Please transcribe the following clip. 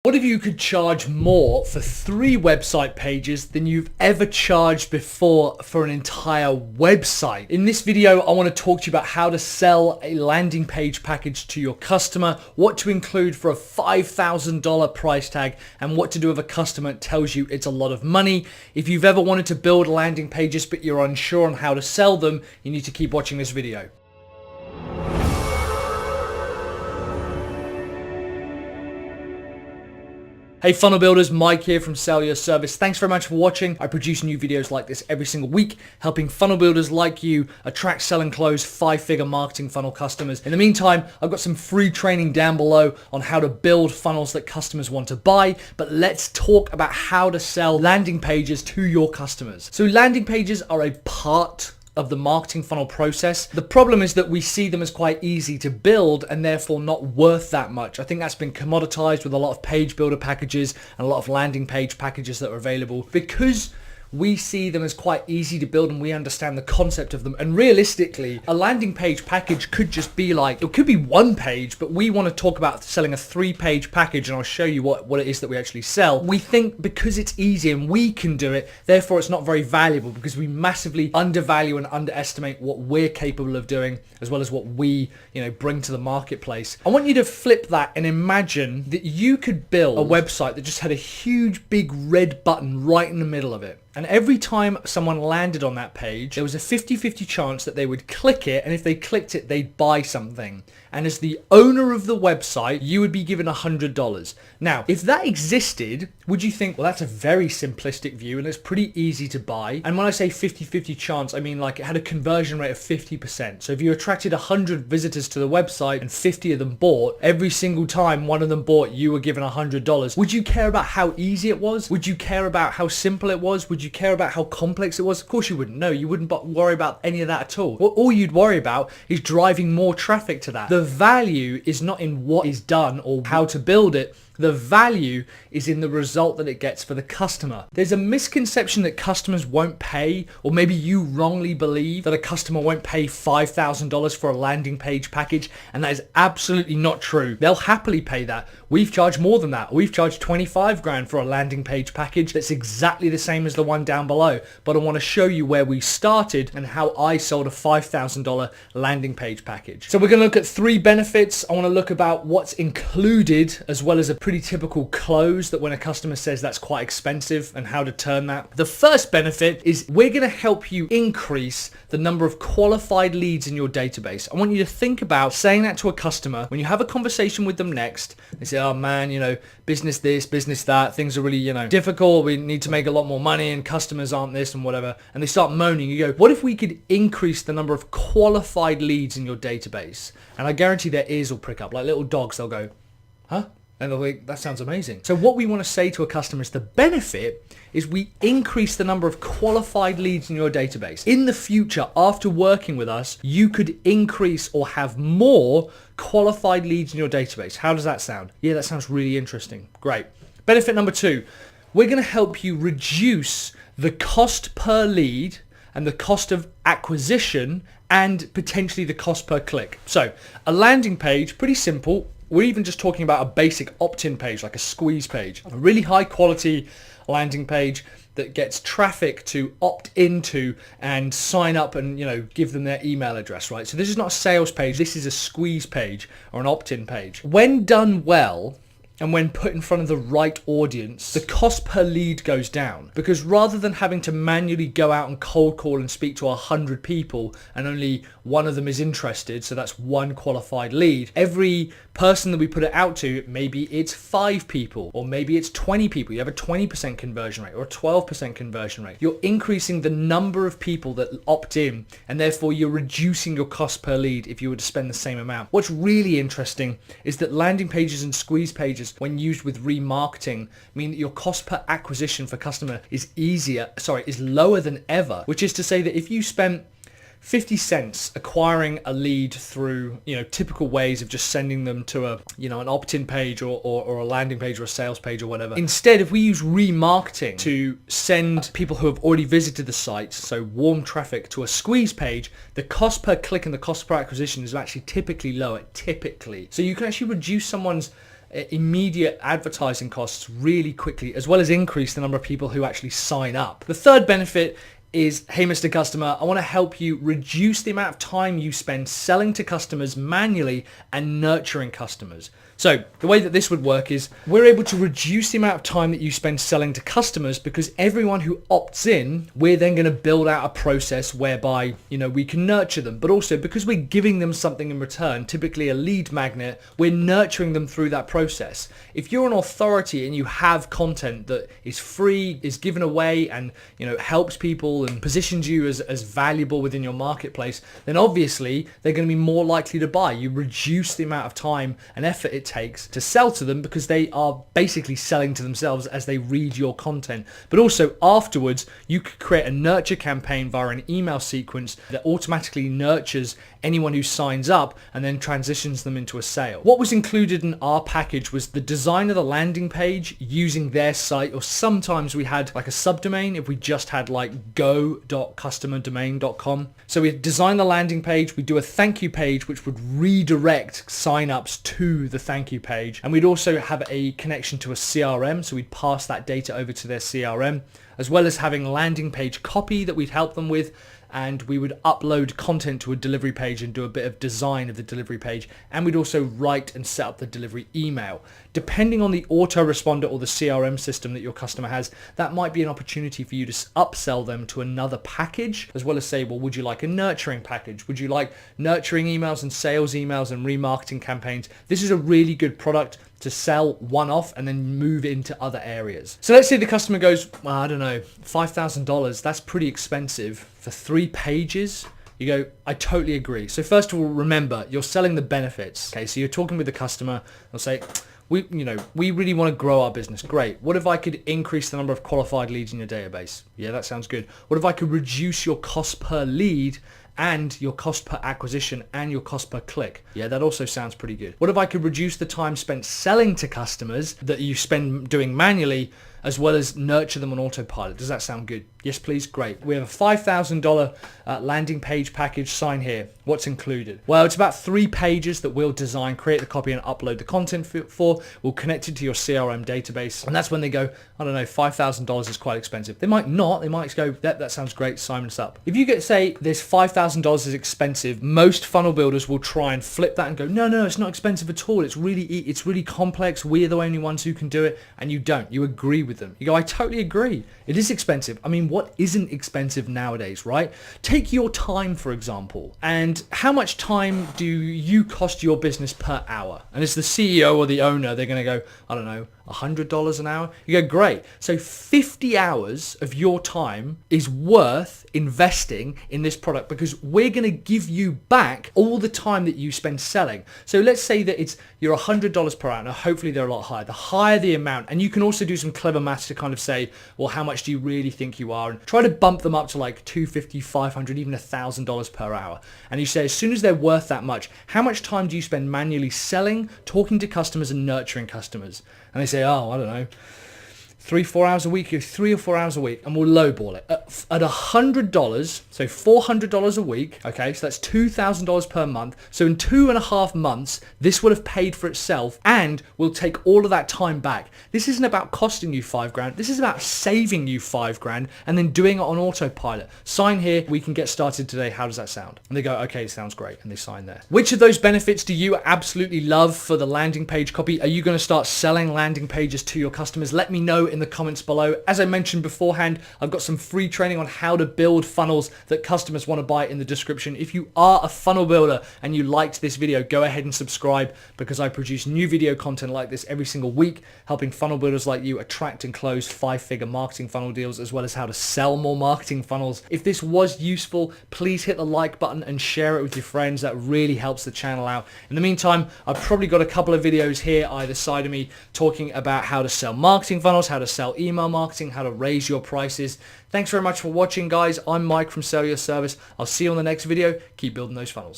What if you could charge more for 3 website pages than you've ever charged before for an entire website? In this video, I want to talk to you about how to sell a landing page package to your customer, what to include for a $5,000 price tag, and what to do if a customer tells you it's a lot of money. If you've ever wanted to build landing pages but you're unsure on how to sell them, you need to keep watching this video. Hey funnel builders, Mike here from Sell Your Service. Thanks very much for watching. I produce new videos like this every single week, helping funnel builders like you attract, sell and close 5-figure marketing funnel customers. In the meantime, I've got some free training down below on how to build funnels that customers want to buy, but let's talk about how to sell landing pages to your customers. So landing pages are a part of the marketing funnel process. The problem is that we see them as quite easy to build and therefore not worth that much. I think that's been commoditized with a lot of page builder packages and a lot of landing page packages that are available because we see them as quite easy to build and we understand the concept of them. And realistically, a landing page package could just be like, it could be 1 page, but we want to talk about selling a 3-page package, and I'll show you what it is that we actually sell. We think because it's easy and we can do it, therefore it's not very valuable because we massively undervalue and underestimate what we're capable of doing as well as what we, bring to the marketplace. I want you to flip that and imagine that you could build a website that just had a huge big red button right in the middle of it. And every time someone landed on that page, there was a 50-50 chance that they would click it, and if they clicked it, they'd buy something. And as the owner of the website, you would be given $100. Now, if that existed, would you think, well, that's a very simplistic view and it's pretty easy to buy? And when I say 50-50 chance, I mean like it had a conversion rate of 50%. So if you attracted 100 visitors to the website and 50 of them bought, every single time one of them bought, you were given $100. Would you care about how easy it was? Would you care about how simple it was? Would you care about how complex it was? Of course you wouldn't. No, you wouldn't worry about any of that at all. All you'd worry about is driving more traffic to that. The value is not in what is done or how to build it. The value is in the result that it gets for the customer. There's a misconception that customers won't pay, or maybe you wrongly believe that a customer won't pay $5,000 for a landing page package, and that is absolutely not true. They'll happily pay that. We've charged more than that. We've charged 25 grand for a landing page package that's exactly the same as the one down below, but I want to show you where we started and how I sold a $5,000 landing page package. So we're going to look at 3 benefits. I want to look about what's included as well as a pretty typical close that when a customer says that's quite expensive and how to turn that. The first benefit is we're going to help you increase the number of qualified leads in your database. I want you to think about saying that to a customer when you have a conversation with them next. They say, oh man, business this, business that, things are really, difficult. We need to make a lot more money and customers aren't this and whatever. And they start moaning. You go, what if we could increase the number of qualified leads in your database? And I guarantee their ears will prick up like little dogs. They'll go, huh? And they'll think, that sounds amazing. So what we want to say to a customer is the benefit is we increase the number of qualified leads in your database. In the future, after working with us, you could increase or have more qualified leads in your database. How does that sound? Yeah, that sounds really interesting. Great. Benefit number 2, we're going to help you reduce the cost per lead and the cost of acquisition and potentially the cost per click. So a landing page, pretty simple. We're even just talking about a basic opt-in page, like a squeeze page, a really high quality landing page that gets traffic to opt into and sign up and, give them their email address, right? So this is not a sales page. This is a squeeze page or an opt-in page. When done well, and when put in front of the right audience, the cost per lead goes down, because rather than having to manually go out and cold call and speak to 100 people and only one of them is interested, so that's 1 qualified lead, every person that we put it out to, maybe it's 5 people or maybe it's 20 people. You have a 20% conversion rate or a 12% conversion rate. You're increasing the number of people that opt in, and therefore you're reducing your cost per lead if you were to spend the same amount. What's really interesting is that landing pages and squeeze pages, when used with remarketing, mean that your cost per acquisition for customer is lower than ever, which is to say that if you spent 50 cents acquiring a lead through, typical ways of just sending them to an opt-in page or a landing page or a sales page or whatever. Instead, if we use remarketing to send people who have already visited the site, so warm traffic, to a squeeze page, the cost per click and the cost per acquisition is actually typically lower, So you can actually reduce someone's immediate advertising costs really quickly, as well as increase the number of people who actually sign up. The third benefit is, hey Mr. Customer, I want to help you reduce the amount of time you spend selling to customers manually and nurturing customers. So the way that this would work is we're able to reduce the amount of time that you spend selling to customers, because everyone who opts in, we're then going to build out a process whereby, we can nurture them. But also because we're giving them something in return, typically a lead magnet, we're nurturing them through that process. If you're an authority and you have content that is free, is given away, and helps people and positions you as valuable within your marketplace, then obviously they're going to be more likely to buy. You reduce the amount of time and effort it takes to sell to them, because they are basically selling to themselves as they read your content. But also afterwards, you could create a nurture campaign via an email sequence that automatically nurtures anyone who signs up and then transitions them into a sale. What was included in our package was the design of the landing page using their site, or sometimes we had like a subdomain if we just had like go.customerdomain.com. So we design the landing page, we do a thank you page which would redirect signups to the thank you page, and we'd also have a connection to a CRM, so we'd pass that data over to their CRM, as well as having landing page copy that we'd help them with, and we would upload content to a delivery page and do a bit of design of the delivery page, and we'd also write and set up the delivery email. Depending on the autoresponder or the CRM system that your customer has, that might be an opportunity for you to upsell them to another package, as well as say, well, would you like a nurturing package? Would you like nurturing emails and sales emails and remarketing campaigns? This is a really good product to sell one-off and then move into other areas. So let's say the customer goes, well, I don't know, $5,000, that's pretty expensive for 3 pages. You go, I totally agree. So first of all, remember, you're selling the benefits. Okay, so you're talking with the customer, they'll say, we really want to grow our business. Great. What if I could increase the number of qualified leads in your database? Yeah, that sounds good. What if I could reduce your cost per lead and your cost per acquisition and your cost per click? Yeah, that also sounds pretty good. What if I could reduce the time spent selling to customers that you spend doing manually, as well as nurture them on autopilot? Does that sound good? Yes, please. Great. We have a $5,000 landing page package. Sign here. What's included? Well, it's about 3 pages that we'll design, create the copy, and upload the content for. We'll connect it to your CRM database. And that's when they go, I don't know, $5,000 is quite expensive. They might not. They might go, that sounds great. Sign us up. If you say this $5,000 is expensive, most funnel builders will try and flip that and go, no, it's not expensive at all. It's really complex. We're the only ones who can do it. And you don't. You agree with them. You go, I totally agree. It is expensive. I mean, what isn't expensive nowadays, right? Take your time, for example, and how much time do you cost your business per hour? And as the CEO or the owner, they're going to go, I don't know, $100 an hour. You go, great. So 50 hours of your time is worth investing in this product, because we're going to give you back all the time that you spend selling. So let's say that you're $100 per hour. Now, hopefully they're a lot higher. The higher the amount, and you can also do some clever maths to kind of say, well, how much do you really think you are? And try to bump them up to like $250, $500, even $1,000 per hour. And you say, as soon as they're worth that much, how much time do you spend manually selling, talking to customers, and nurturing customers? And they say, oh, I don't know, 3-4 hours a week, 3 or 4 hours a week, and we'll lowball it. At $100, so $400 a week, okay, so that's $2,000 per month. So in 2.5 months, this will have paid for itself, and we'll take all of that time back. This isn't about costing you $5,000. This is about saving you $5,000 and then doing it on autopilot. Sign here. We can get started today. How does that sound? And they go, okay, sounds great. And they sign there. Which of those benefits do you absolutely love for the landing page copy? Are you going to start selling landing pages to your customers? Let me know in the comments below. As I mentioned beforehand, I've got some free training on how to build funnels that customers want to buy in the description. If you are a funnel builder and you liked this video, go ahead and subscribe, because I produce new video content like this every single week, helping funnel builders like you attract and close 5-figure marketing funnel deals, as well as how to sell more marketing funnels. If this was useful, please hit the like button and share it with your friends. That really helps the channel out. In the meantime, I've probably got a couple of videos here either side of me talking about how to sell marketing funnels, how to sell email marketing, how to raise your prices. Thanks very much for watching, guys. I'm Mike from Sell Your Service. I'll see you on the next video. Keep building those funnels.